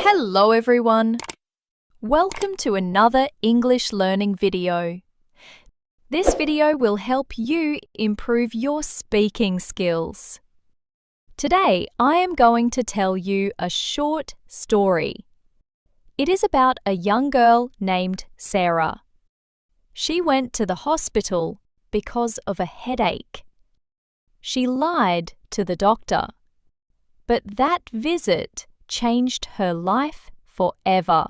Hello everyone! Welcome to another English learning video. This video will help you improve your speaking skills. Today I am going to tell you a short story. It is about a young girl named Sarah. She went to the hospital because of a headache. She lied to the doctor, but that visit changed her life forever.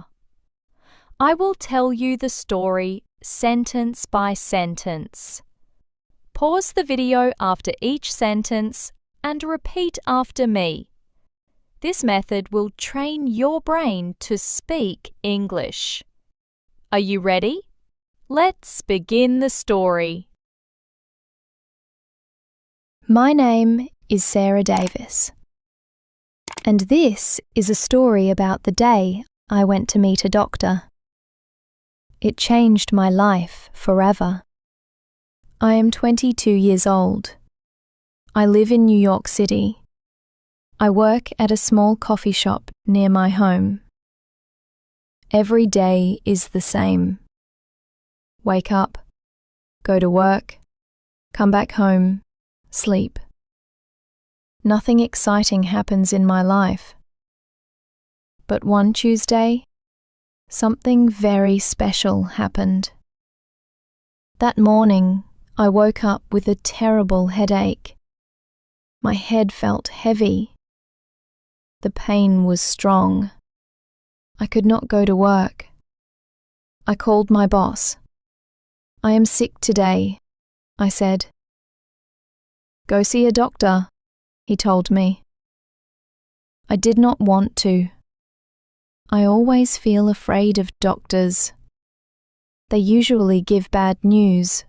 I will tell you the story sentence by sentence. Pause the video after each sentence and repeat after me. This method will train your brain to speak English. Are you ready? Let's begin the story. My name is Sarah Davis, and this is a story about the day I went to meet a doctor. It changed my life forever. I am 22 years old. I live in New York City. I work at a small coffee shop near my home. Every day is the same. Wake up, go to work, come back home, sleep. Nothing exciting happens in my life. But one Tuesday, something very special happened. That morning, I woke up with a terrible headache. My head felt heavy. The pain was strong. I could not go to work. I called my boss. "I am sick today," I said. "Go see a doctor," he told me. I did not want to. I always feel afraid of doctors. They usually give bad news.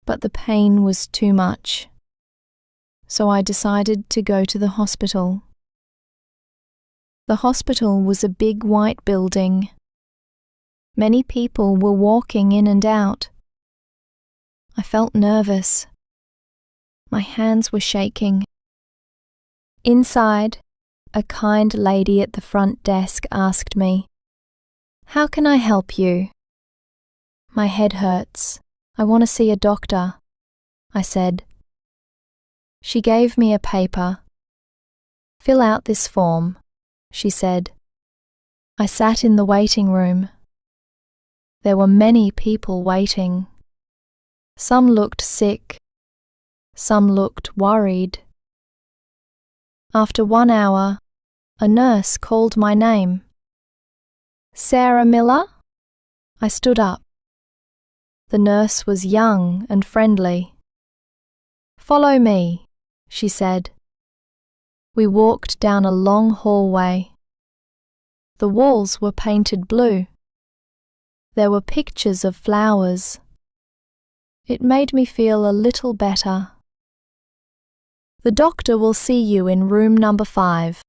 But the pain was too much. So I decided to go to the hospital. The hospital was a big white building. Many people were walking in and out. I felt nervous. My hands were shaking. Inside, a kind lady at the front desk asked me, "How can I help you?" "My head hurts. I want to see a doctor," I said. She gave me a paper. "Fill out this form," she said. I sat in the waiting room. There were many people waiting. Some looked sick. Some looked worried. After 1 hour, a nurse called my name. "Sarah Miller?" I stood up. The nurse was young and friendly. "Follow me," she said. We walked down a long hallway. The walls were painted blue. There were pictures of flowers. It made me feel a little better. "The doctor will see you in room number 5,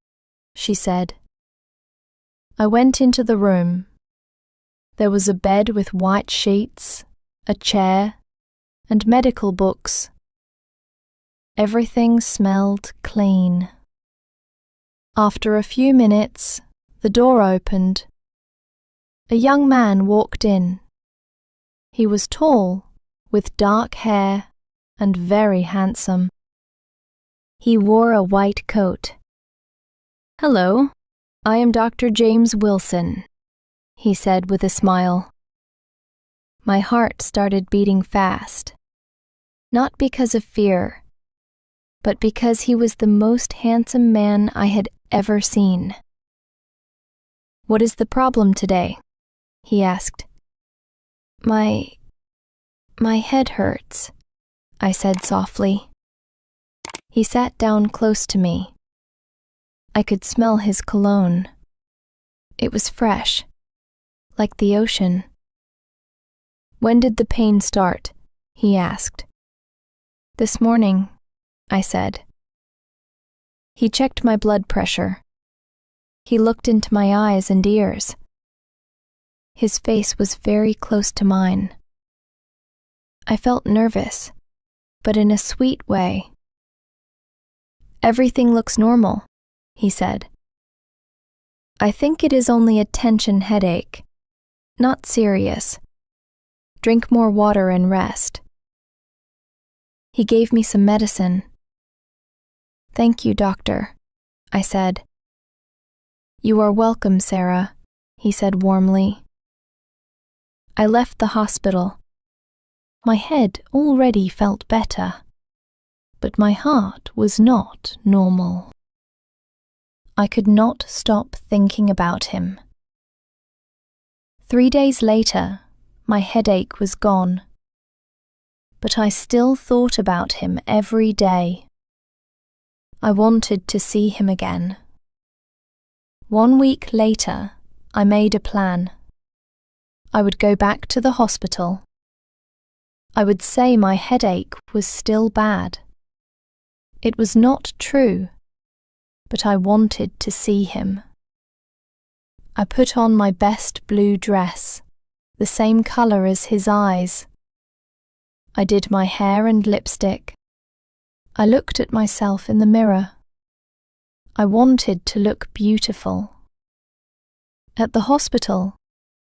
she said. I went into the room. There was a bed with white sheets, a chair, and medical books. Everything smelled clean. After a few minutes, the door opened. A young man walked in. He was tall, with dark hair, and very handsome. He wore a white coat. "Hello, I am Dr. James Wilson," he said with a smile. My heart started beating fast, not because of fear, but because he was the most handsome man I had ever seen. "What is the problem today?" he asked. My head hurts," I said softly. He sat down close to me. I could smell his cologne. It was fresh, like the ocean. "When did the pain start?" he asked. "This morning," I said. He checked my blood pressure. He looked into my eyes and ears. His face was very close to mine. I felt nervous, but in a sweet way. "Everything looks normal," he said. I think it is only a tension headache. Not serious. Drink more water and rest. He gave me some medicine. Thank you, doctor, I said. You are welcome, Sarah, he said warmly. I left the hospital. My head already felt better, but my heart was not normal. I could not stop thinking about him. 3 days later, my headache was gone, but I still thought about him every day. I wanted to see him again. 1 week later, I made a plan. I would go back to the hospital. I would say my headache was still bad. It was not true, but I wanted to see him. I put on my best blue dress, the same colour as his eyes. I did my hair and lipstick. I looked at myself in the mirror. I wanted to look beautiful. At the hospital,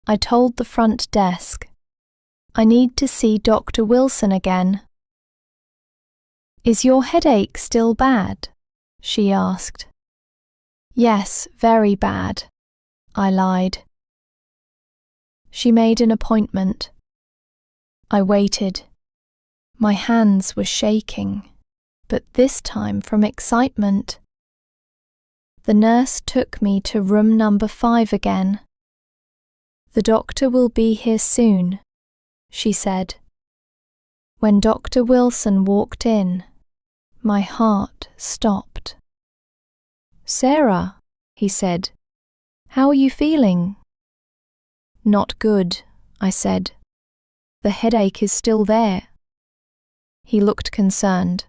I told the front desk, I need to see Dr. Wilson again. Is your headache still bad? She asked. Yes, very bad, I lied. She made an appointment. I waited. My hands were shaking, but this time from excitement. The nurse took me to room number 5 again. The doctor will be here soon, she said. When Dr. Wilson walked in, my heart stopped. Sarah, he said, how are you feeling? Not good, I said. The headache is still there. He looked concerned.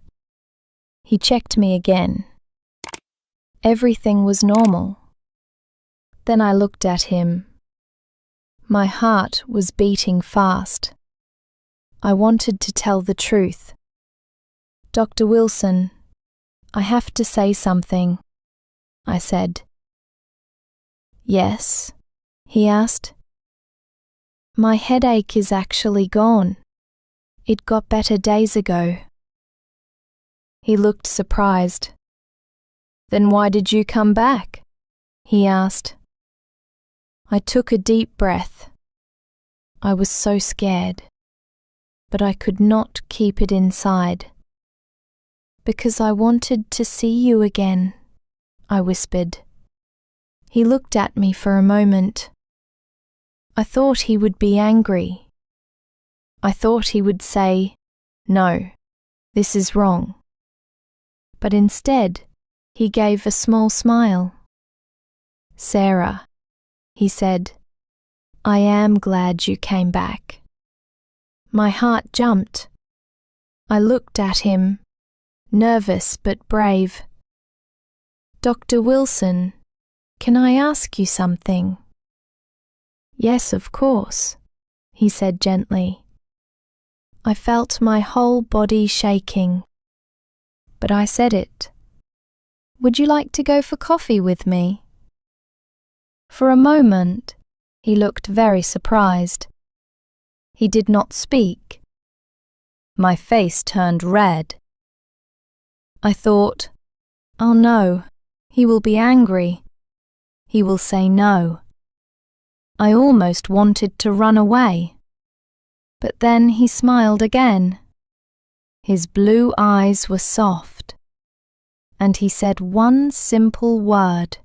He checked me again. Everything was normal. Then I looked at him. My heart was beating fast. I wanted to tell the truth. Dr. Wilson, I have to say something, I said. Yes, he asked. My headache is actually gone. It got better days ago. He looked surprised. Then why did you come back? He asked. I took a deep breath. I was so scared, but I could not keep it inside. Because I wanted to see you again, I whispered. He looked at me for a moment. I thought he would be angry. I thought he would say, no, this is wrong. But instead, he gave a small smile. Sarah, he said, I am glad you came back. My heart jumped. I looked at him, nervous but brave. Dr. Wilson, can I ask you something? Yes, of course, he said gently. I felt my whole body shaking, but I said it. Would you like to go for coffee with me? For a moment, he looked very surprised. He did not speak. My face turned red. I thought, oh no, he will be angry. He will say no. I almost wanted to run away. But then he smiled again. His blue eyes were soft, and he said one simple word,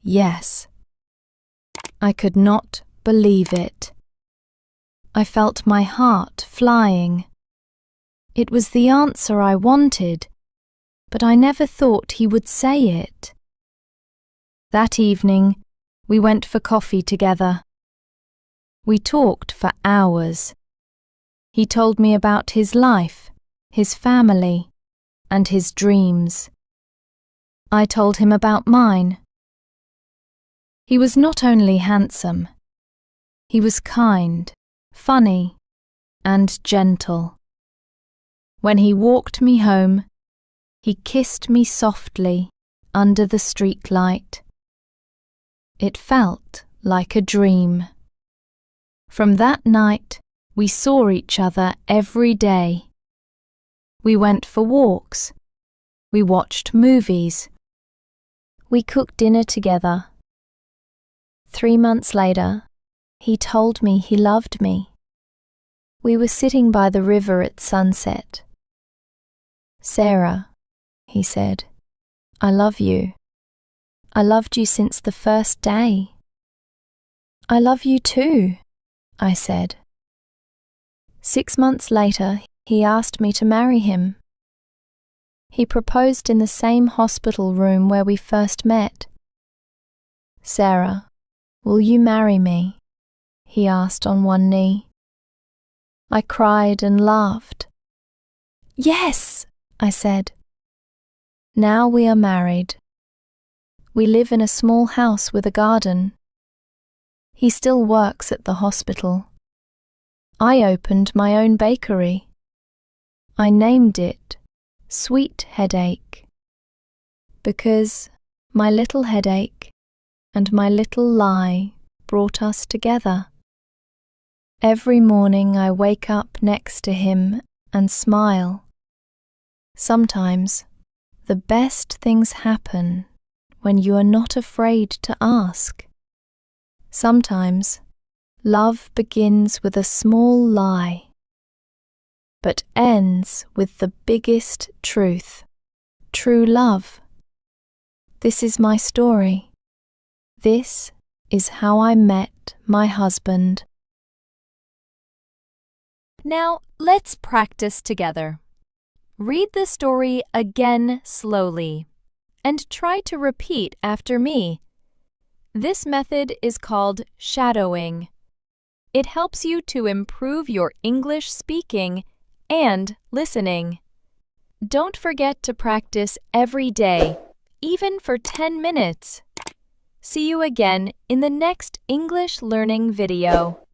yes. I could not believe it. I felt my heart flying. It was the answer I wanted, but I never thought he would say it. That evening, we went for coffee together. We talked for hours. He told me about his life, his family, and his dreams. I told him about mine. He was not only handsome, he was kind, funny, and gentle. When he walked me home, he kissed me softly under the street light. It felt like a dream. From that night, we saw each other every day. We went for walks. We watched movies. We cooked dinner together. 3 months later, he told me he loved me. We were sitting by the river at sunset. "Sarah," he said, "I love you. I loved you since the first day." "I love you too," I said. 6 months later, he asked me to marry him. He proposed in the same hospital room where we first met. "Sarah, will you marry me?" he asked on one knee. I cried and laughed. "Yes," I said. Now we are married. We live in a small house with a garden. He still works at the hospital. I opened my own bakery. I named it Sweet Headache, because my little headache and my little lie brought us together. Every morning I wake up next to him and smile. Sometimes the best things happen when you are not afraid to ask. Sometimes love begins with a small lie, but ends with the biggest truth, true love. This is my story. This is how I met my husband. Now, let's practice together. Read the story again slowly and try to repeat after me. This method is called shadowing. It helps you to improve your English speaking and listening. Don't forget to practice every day, even for 10 minutes. See you again in the next English learning video.